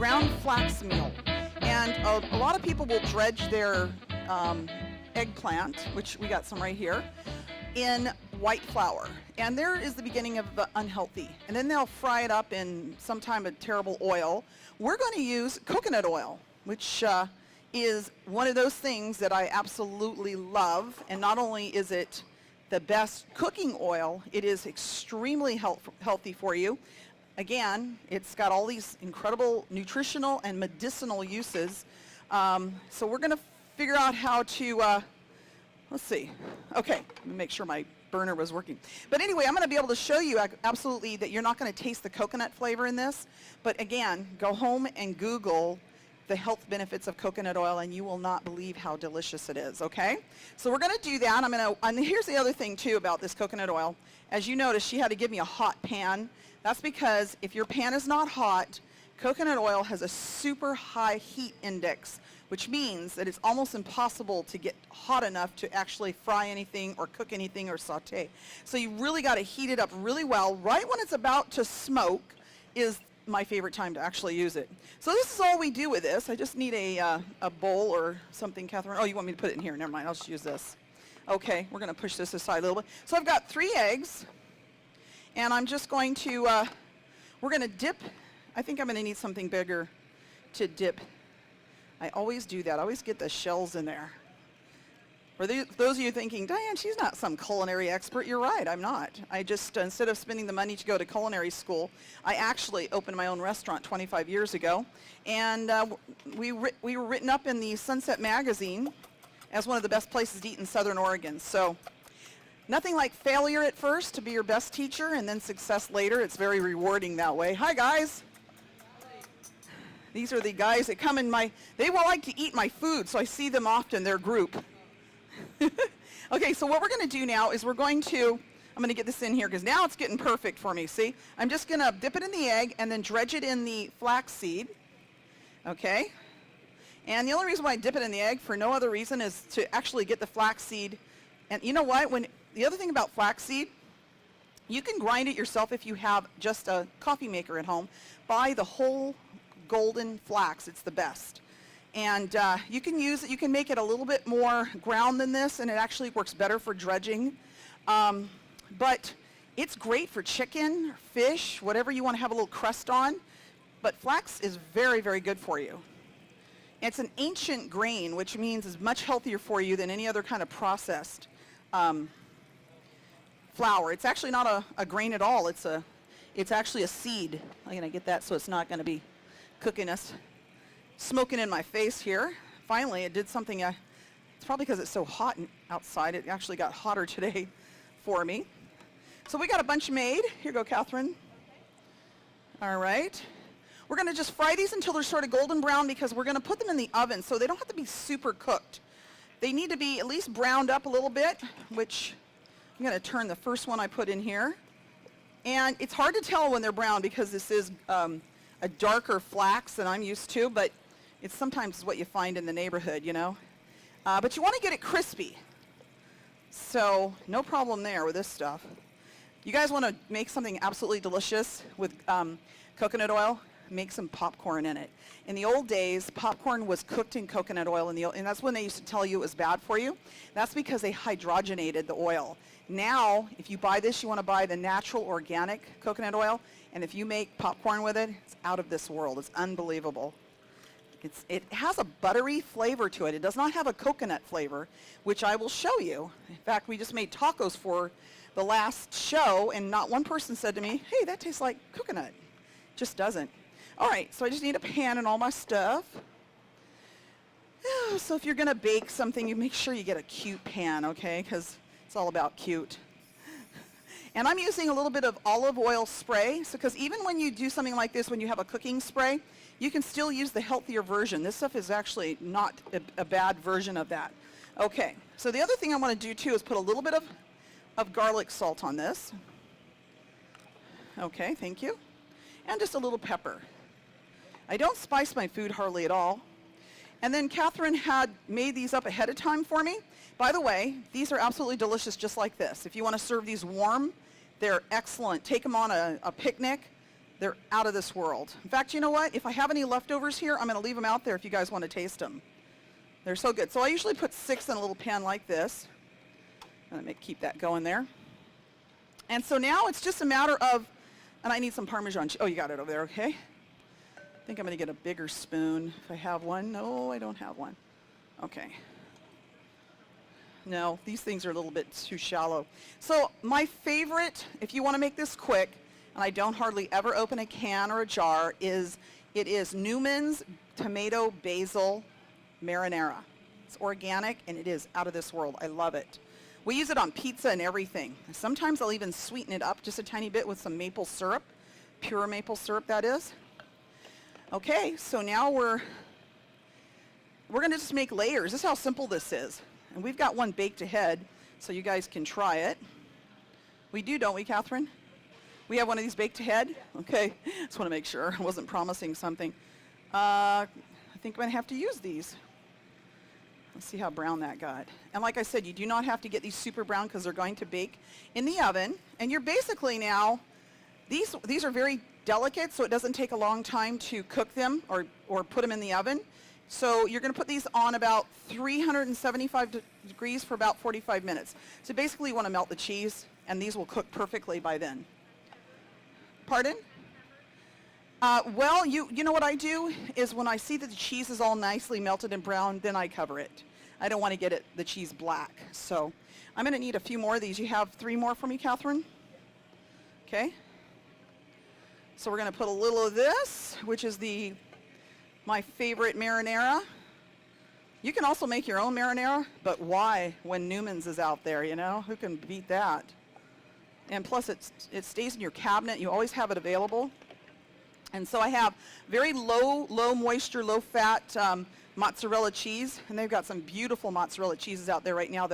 ground flax meal. And a lot of people will dredge their eggplant, which we got some right here, in white flour. And there is the beginning of the unhealthy. And then they'll fry it up in some kind of terrible oil. We're going to use coconut oil, which is one of those things that I absolutely love. And not only is it the best cooking oil, it is extremely healthy for you. Again, it's got all these incredible nutritional and medicinal uses. So we're going to figure out how to, let's see. Okay, let me make sure my burner was working. But anyway, I'm going to be able to show you absolutely that you're not going to taste the coconut flavor in this. But again, go home and Google the health benefits of coconut oil, and you will not believe how delicious it is, okay? So we're going to do that. And here's the other thing, too, about this coconut oil. As you notice, she had to give me a hot pan. That's because if your pan is not hot, coconut oil has a super high heat index, which means that it's almost impossible to get hot enough to actually fry anything or cook anything or saute. So you really got to heat it up really well. Right when it's about to smoke is my favorite time to actually use it. So this is all we do with this. I just need a bowl or something, Catherine. Oh, you want me to put it in here? Never mind. I'll just use this. Okay, we're going to push this aside a little bit. So I've got 3 eggs, and I'm just going to, we're going to dip. I think I'm going to need something bigger to dip. I always do that. I always get the shells in there. For those of you thinking, Diane, she's not some culinary expert. You're right, I'm not. I just, instead of spending the money to go to culinary school, I actually opened my own restaurant 25 years ago. And we were written up in the Sunset magazine as one of the best places to eat in Southern Oregon. So nothing like failure at first to be your best teacher, and then success later. It's very rewarding that way. Hi, guys. These are the guys that come in they will like to eat my food, so I see them often, their group. Okay, so what we're going to do now is I'm going to get this in here because now it's getting perfect for me, see? I'm just going to dip it in the egg and then dredge it in the flaxseed, okay? And the only reason why I dip it in the egg for no other reason is to actually get the flaxseed. And you know what? The other thing about flaxseed, you can grind it yourself if you have just a coffee maker at home. Buy the whole golden flax. It's the best. And you can use it. You can make it a little bit more ground than this, and it actually works better for dredging. But it's great for chicken, fish, whatever you want to have a little crust on. But flax is very, very good for you. It's an ancient grain, which means it's much healthier for you than any other kind of processed flour. It's actually not a grain at all. It's actually a seed. I'm going to get that so it's not going to be cooking us, smoking in my face here. Finally, it did something. It's probably because it's so hot outside. It actually got hotter today for me. So we got a bunch made. Here you go, Catherine. All right. We're going to just fry these until they're sort of golden brown because we're going to put them in the oven, so they don't have to be super cooked. They need to be at least browned up a little bit, which I'm going to turn the first one I put in here. And it's hard to tell when they're brown because this is a darker flax than I'm used to, but it's sometimes what you find in the neighborhood, you know. But you want to get it crispy. So no problem there with this stuff. You guys want to make something absolutely delicious with coconut oil? Make some popcorn in it. In the old days, popcorn was cooked in coconut oil, and that's when they used to tell you it was bad for you. That's because they hydrogenated the oil. Now, if you buy this, you want to buy the natural organic coconut oil, and if you make popcorn with it, it's out of this world. It's unbelievable. It has a buttery flavor to it. It does not have a coconut flavor, which I will show you. In fact, we just made tacos for the last show, and not one person said to me, hey, that tastes like coconut. It just doesn't. All right, so I just need a pan and all my stuff. So if you're going to bake something, you make sure you get a cute pan, okay, because it's all about cute. And I'm using a little bit of olive oil spray, because even when you do something like this, when you have a cooking spray, you can still use the healthier version. This stuff is actually not a bad version of that. Okay, so the other thing I want to do too is put a little bit of garlic salt on this. Okay, thank you. And just a little pepper. I don't spice my food hardly at all. And then Catherine had made these up ahead of time for me. By the way, these are absolutely delicious just like this. If you want to serve these warm, they're excellent. Take them on a picnic. They're out of this world. In fact, you know what? If I have any leftovers here, I'm going to leave them out there if you guys want to taste them. They're so good. So I usually put 6 in a little pan like this. Let me keep that going there. And so now it's just a matter of, and I need some Parmesan. Oh, you got it over there, okay. I think I'm going to get a bigger spoon if I have one. No, I don't have one. Okay. No, these things are a little bit too shallow. So my favorite, if you want to make this quick, and I don't hardly ever open a can or a jar, it is Newman's Tomato Basil Marinara. It's organic, and it is out of this world. I love it. We use it on pizza and everything. Sometimes I'll even sweeten it up just a tiny bit with some maple syrup, pure maple syrup that is. Okay, so now we're going to just make layers. This is how simple this is. And we've got one baked ahead, so you guys can try it. We do, don't we, Catherine? We have one of these baked ahead? Okay, just want to make sure. I wasn't promising something. I think I'm going to have to use these. Let's see how brown that got. And like I said, you do not have to get these super brown because they're going to bake in the oven. And you're basically now, these are very delicate, so it doesn't take a long time to cook them or put them in the oven. So you're going to put these on about 375 degrees for about 45 minutes. So basically you want to melt the cheese, and these will cook perfectly by then. Pardon? Well, you know what I do is when I see that the cheese is all nicely melted and brown, then I cover it. I don't want to get the cheese black. So I'm going to need a few more of these. You have 3 more for me, Catherine? Okay. So we're going to put a little of this, which is my favorite marinara. You can also make your own marinara, but why when Newman's is out there, you know? Who can beat that? And plus it stays in your cabinet. You always have it available. And so I have very low moisture, low fat mozzarella cheese, and they've got some beautiful mozzarella cheeses out there right now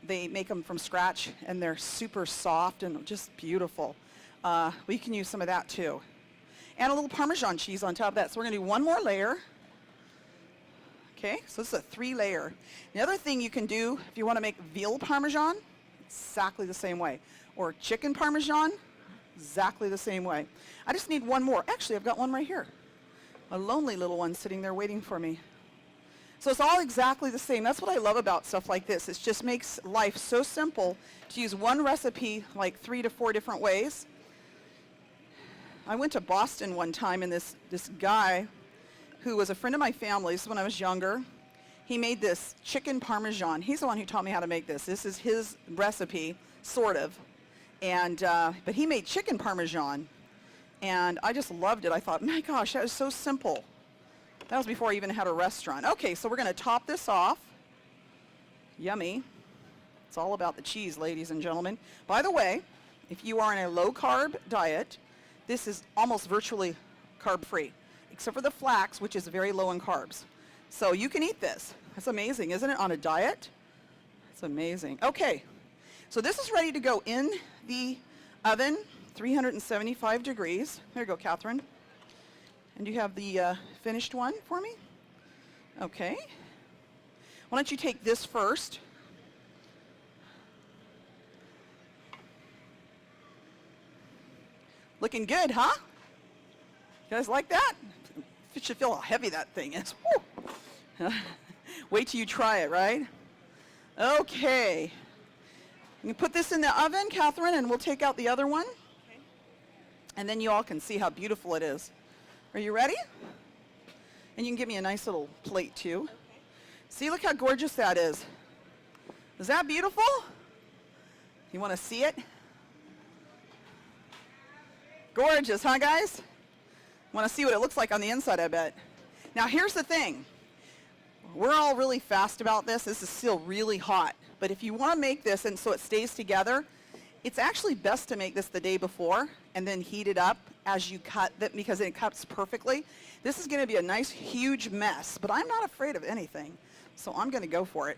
they make them from scratch, and they're super soft and just beautiful. We can use some of that too. And a little Parmesan cheese on top of that. So we're going to do one more layer. Okay, so this is a 3-layer. The other thing you can do if you want to make veal Parmesan, exactly the same way. Or chicken Parmesan, exactly the same way. I just need one more. Actually, I've got one right here. A lonely little one sitting there waiting for me. So it's all exactly the same. That's what I love about stuff like this. It just makes life so simple to use one recipe like 3 to 4 different ways. I went to Boston one time, and this guy who was a friend of my family's when I was younger, he made this chicken Parmesan. He's the one who taught me how to make this. This is his recipe, sort of. And but he made chicken Parmesan, and I just loved it. I thought, my gosh, that was so simple. That was before I even had a restaurant. Okay, so we're going to top this off. Yummy. It's all about the cheese, ladies and gentlemen. By the way, if you are in a low-carb diet, this is almost virtually carb-free, except for the flax, which is very low in carbs. So you can eat this. That's amazing, isn't it, on a diet? It's amazing. Okay, so this is ready to go in the oven, 375 degrees. There you go, Catherine. And you have the finished one for me? Okay. Why don't you take this first? Looking good, huh? You guys like that? You should feel how heavy that thing is. Wait till you try it, right? Okay. You can put this in the oven, Catherine, and we'll take out the other one. Okay. And then you all can see how beautiful it is. Are you ready? And you can give me a nice little plate, too. Okay. See, look how gorgeous that is. Is that beautiful? You want to see it? Gorgeous, huh, guys? Want to see what it looks like on the inside, I bet. Now, here's the thing. We're all really fast about this. This is still really hot. But if you want to make this and so it stays together, it's actually best to make this the day before and then heat it up as you cut it because it cuts perfectly. This is going to be a nice, huge mess, but I'm not afraid of anything. So I'm going to go for it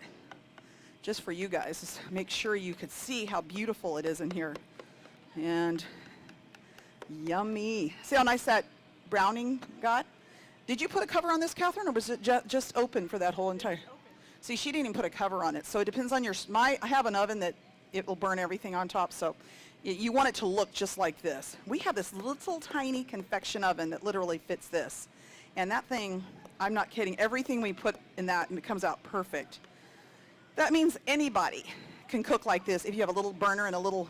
just for you guys. Just make sure you could see how beautiful it is in here. And yummy. See how nice that browning got? Did you put a cover on this, Catherine, or was it just open for that whole entire? Open. See, she didn't even put a cover on it. So it depends on your, I have an oven that it will burn everything on top. So you want it to look just like this. We have this little tiny convection oven that literally fits this. And that thing, I'm not kidding, everything we put in that, and it comes out perfect. That means anybody can cook like this if you have a little burner and a little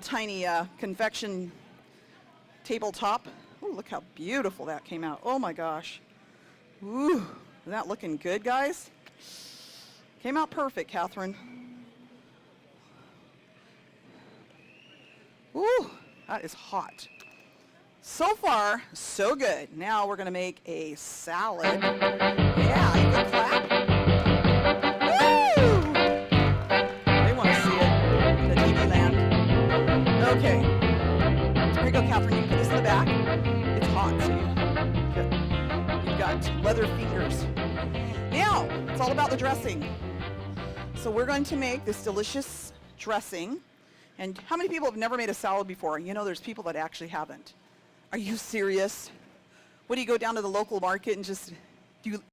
tiny convection tabletop. Oh, look how beautiful that came out. Oh my gosh. Ooh, isn't that looking good, guys? Came out perfect, Catherine. Ooh, that is hot. So far, so good. Now we're gonna make a salad. Yeah, you can clap. Woo! They want to see it in the TV land. Okay. Here you go, Catherine. You can put this in the back. It's hot, so you've got leather fingers. Now, it's all about the dressing. So we're going to make this delicious dressing. And how many people have never made a salad before? You know, there's people that actually haven't. Are you serious? What, do you go down to the local market and just do